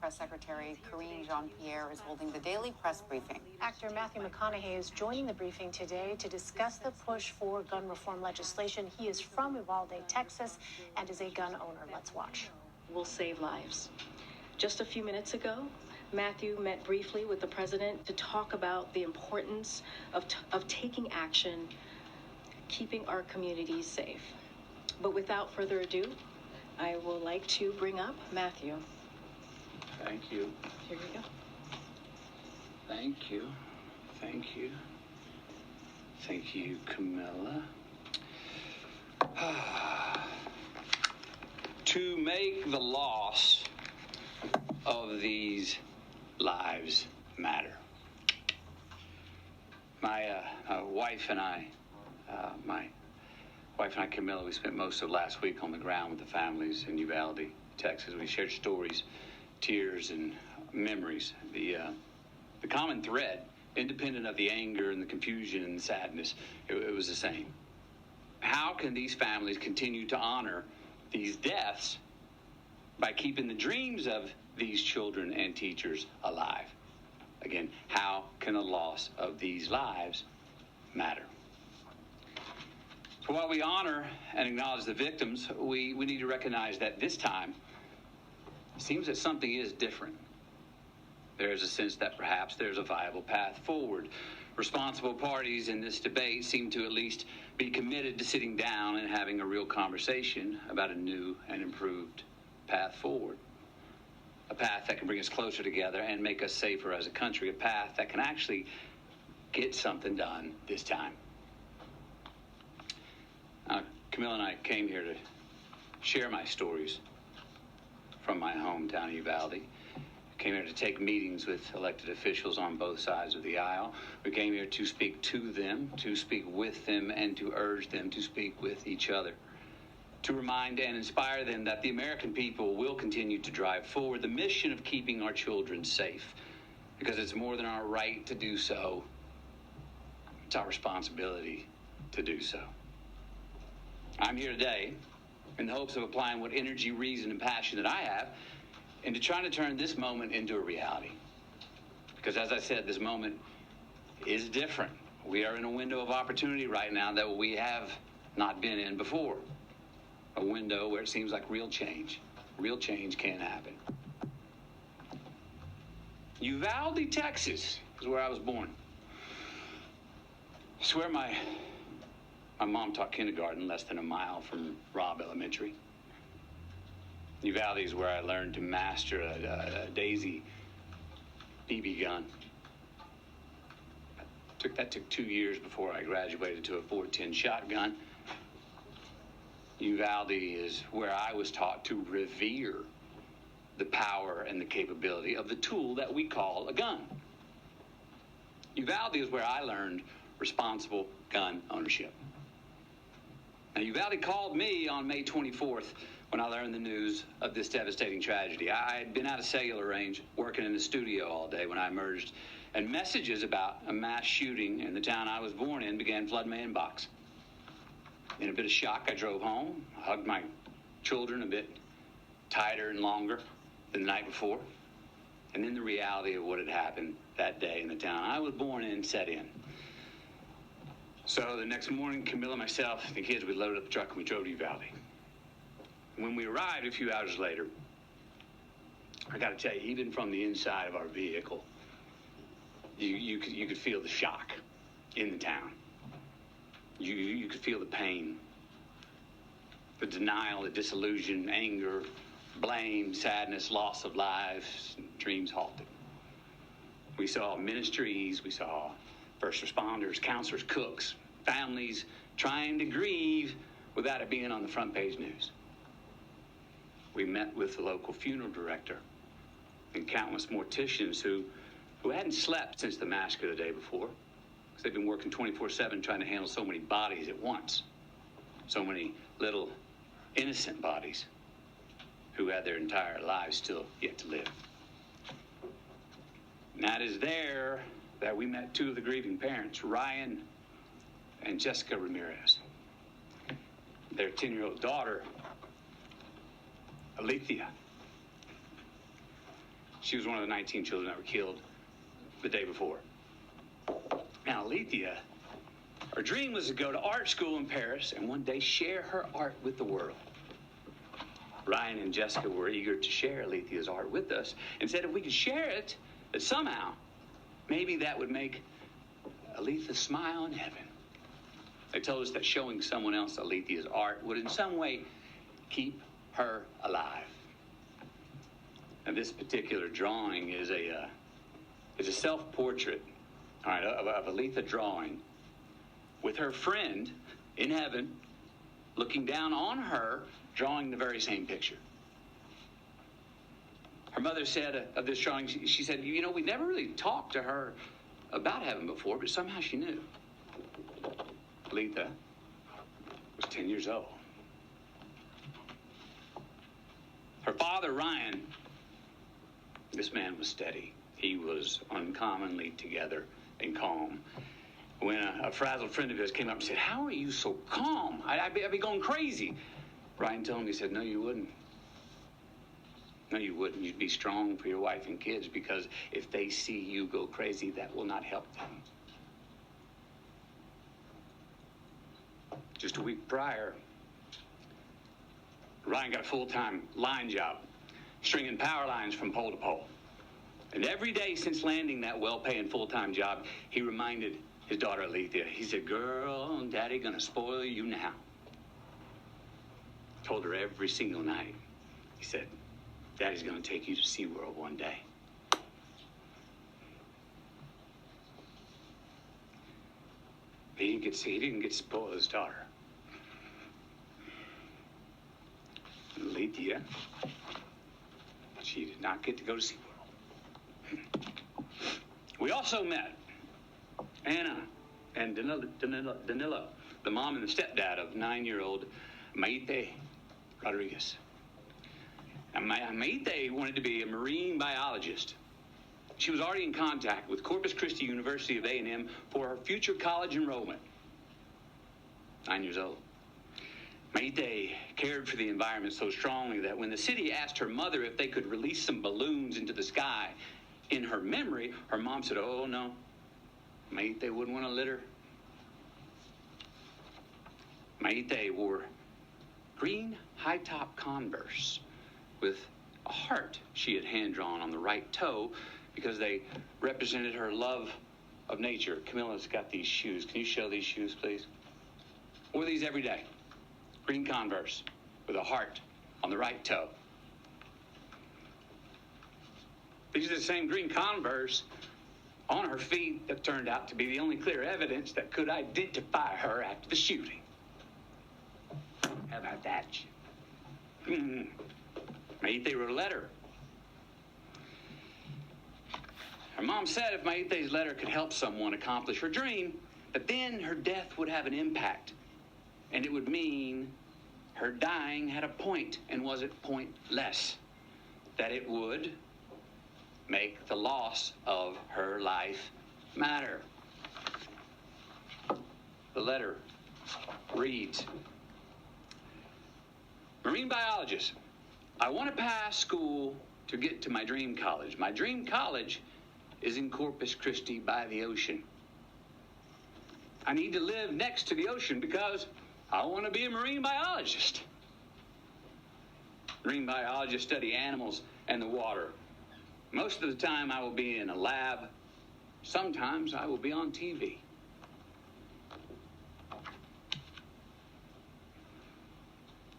Press Secretary Karine Jean-Pierre is holding the daily press briefing. Actor Matthew McConaughey is joining the briefing today to discuss the push for gun reform legislation. He is from Uvalde, Texas, and is a gun owner. Let's watch. Will save lives. Just a few minutes ago, Matthew met briefly with the president to talk about the importance of taking action, keeping our communities safe. But without further ado, I would like to bring up Matthew. Thank you. Here you go. Thank you. Thank you. Thank you, Camilla. To make the loss of these lives matter. My wife and I, Camilla, we spent most of last week on the ground with the families in Uvalde, Texas. We shared stories, tears, and memories. The common thread, independent of the anger and the confusion and the sadness, it was the same. How can these families continue to honor these deaths by keeping the dreams of these children and teachers alive? Again, how can the loss of these lives matter? So while we honor and acknowledge the victims, we need to recognize that this time, it seems that something is different. There's a sense that perhaps there's a viable path forward. Responsible parties in this debate seem to at least be committed to sitting down and having a real conversation about a new and improved path forward. A path that can bring us closer together and make us safer as a country. A path that can actually get something done this time. Camilla and I came here to share my stories from my hometown, Uvalde. Came here to take meetings with elected officials on both sides of the aisle. We came here to speak to them, to speak with them, and to urge them to speak with each other. To remind and inspire them that the American people will continue to drive forward the mission of keeping our children safe, because it's more than our right to do so. It's our responsibility to do so. I'm here today in the hopes of applying what energy, reason, and passion that I have into trying to turn this moment into a reality. Because as I said, this moment is different. We are in a window of opportunity right now that we have not been in before. A window where it seems like real change can happen. Uvalde, Texas is where I was born. I swear my mom taught kindergarten less than a mile from Robb Elementary. Uvalde is where I learned to master a Daisy BB gun. That took 2 years before I graduated to a .410 shotgun. Uvalde is where I was taught to revere the power and the capability of the tool that we call a gun. Uvalde is where I learned responsible gun ownership. Now, Uvalde called me on May 24th when I learned the news of this devastating tragedy. I had been out of cellular range, working in the studio all day when I emerged, and messages about a mass shooting in the town I was born in began flooding my inbox. In a bit of shock, I drove home, hugged my children a bit tighter and longer than the night before, and then the reality of what had happened that day in the town I was born in set in. So the next morning, Camilla, myself, and the kids, we loaded up the truck and we drove to Uvalde. When we arrived a few hours later, I got to tell you, even from the inside of our vehicle, you could feel the shock in the town. You could feel the pain, the denial, the disillusion, anger, blame, sadness, loss of lives, dreams halted. We saw ministries, we saw first responders, counselors, cooks, families trying to grieve without it being on the front page news. We met with the local funeral director and countless morticians who hadn't slept since the massacre the day before, because they've been working 24/7 trying to handle so many bodies at once, so many little innocent bodies who had their entire lives still yet to live. And that is there that we met two of the grieving parents, Ryan and Jessica Ramirez. Their 10-year-old daughter, Alethea. She was one of the 19 children that were killed the day before. Now, Alethea, her dream was to go to art school in Paris and one day share her art with the world. Ryan and Jessica were eager to share Alethea's art with us and said if we could share it, that somehow, maybe that would make Alethea smile in heaven. They told us that showing someone else Alethea's art would in some way keep her alive. Now, this particular drawing is a self-portrait, all right, of Alethea drawing with her friend in heaven looking down on her, drawing the very same picture. Her mother said of this drawing, she said, you know, we never really talked to her about heaven before, but somehow she knew. Alethea was 10 years old. Her father, Ryan, this man was steady. He was uncommonly together and calm. When a frazzled friend of his came up and said, how are you so calm? I'd be going crazy. Ryan told him, he said, no, you wouldn't. No, you wouldn't. You'd be strong for your wife and kids because if they see you go crazy, that will not help them. Just a week prior, Ryan got a full-time line job, stringing power lines from pole to pole. And every day since landing that well-paying full-time job, he reminded his daughter Alethea, he said, girl, Daddy gonna spoil you now. Told her every single night, he said, Daddy's gonna take you to SeaWorld one day. He didn't get to spoil his daughter. Alethea, she did not get to go to SeaWorld. We also met Anna and Danilo, the mom and the stepdad of 9-year-old Maite Rodriguez. And Maite wanted to be a marine biologist. She was already in contact with Corpus Christi University of A&M for her future college enrollment. 9 years old. Maite cared for the environment so strongly that when the city asked her mother if they could release some balloons into the sky in her memory, her mom said, oh, no. Maite wouldn't want to litter. Maite wore green high-top Converse with a heart she had hand-drawn on the right toe because they represented her love of nature. Camilla's got these shoes. Can you show these shoes, please? Wore these every day. Green Converse with a heart on the right toe. These are the same green Converse on her feet that turned out to be the only clear evidence that could identify her after the shooting. How about that? Maite wrote a letter. Her mom said if Maite's letter could help someone accomplish her dream, that then her death would have an impact. And it would mean her dying had a point and wasn't pointless. That it would make the loss of her life matter. The letter reads, Marine biologist, I want to pass school to get to my dream college. My dream college is in Corpus Christi by the ocean. I need to live next to the ocean because I want to be a marine biologist. Marine biologists study animals and the water. Most of the time I will be in a lab. Sometimes I will be on TV.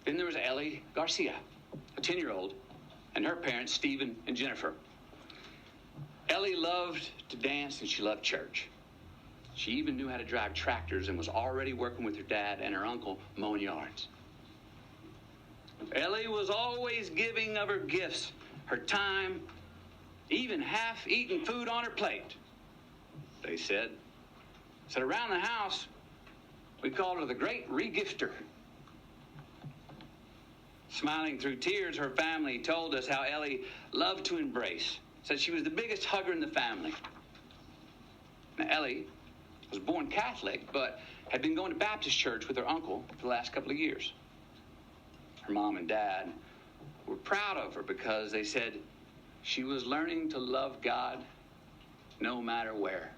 Then there was Ellie Garcia, a 10-year-old, and her parents, Stephen and Jennifer. Ellie loved to dance and she loved church. She even knew how to drive tractors and was already working with her dad and her uncle mowing yards. Ellie was always giving of her gifts, her time, even half-eaten food on her plate, they said. So around the house, we called her the Great Regifter. Smiling through tears, her family told us how Ellie loved to embrace, said she was the biggest hugger in the family. Now, Ellie was born Catholic, but had been going to Baptist church with her uncle for the last couple of years. Her mom and dad were proud of her because they said She was learning to love God no matter where.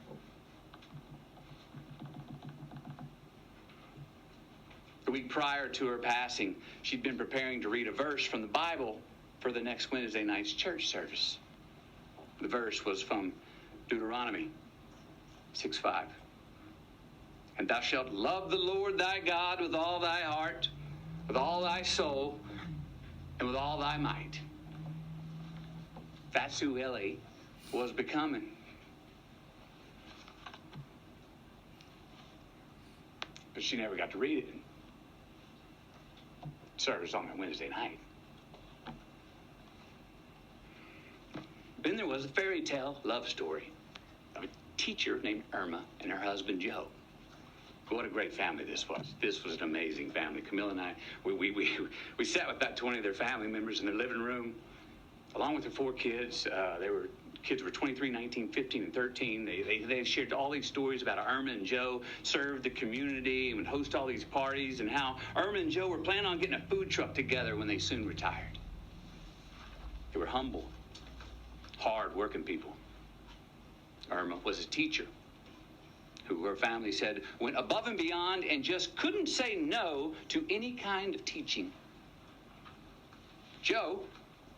The week prior to her passing, she'd been preparing to read a verse from the Bible for the next Wednesday night's church service. The verse was from Deuteronomy 6:5. And thou shalt love the Lord thy God with all thy heart, with all thy soul, and with all thy might. That's who Ellie was becoming. But she never got to read it in service on that Wednesday night. Then there was a fairy tale love story of a teacher named Irma and her husband Joe. What a great family this was. This was an amazing family. Camilla and I, we sat with about 20 of their family members in their living room, along with their 4 kids. Kids were 23, 19, 15, and 13. They shared all these stories about how Irma and Joe served the community and would host all these parties, and how Irma and Joe were planning on getting a food truck together when they soon retired. They were humble, hard-working people. Irma was a teacher who her family said went above and beyond and just couldn't say no to any kind of teaching. Joe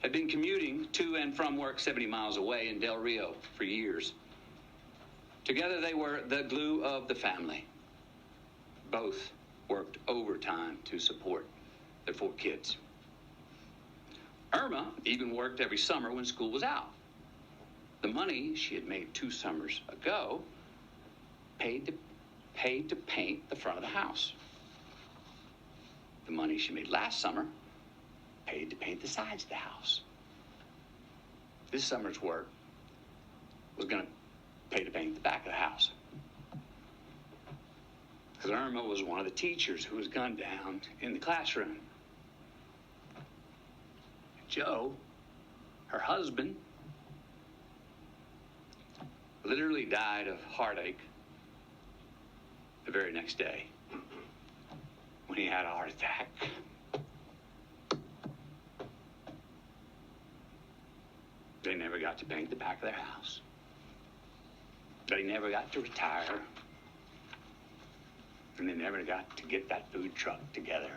had been commuting to and from work 70 miles away in Del Rio for years. Together they were the glue of the family. Both worked overtime to support their 4 kids. Irma even worked every summer when school was out. The money she had made 2 summers ago paid to paint the front of the house. The money she made last summer paid to paint the sides of the house. This summer's work was going to pay to paint the back of the house. Because Irma was one of the teachers who was gunned down in the classroom. Joe, her husband, literally died of heartache the very next day when he had a heart attack. They never got to paint the back of their house. They never got to retire. And they never got to get that food truck together.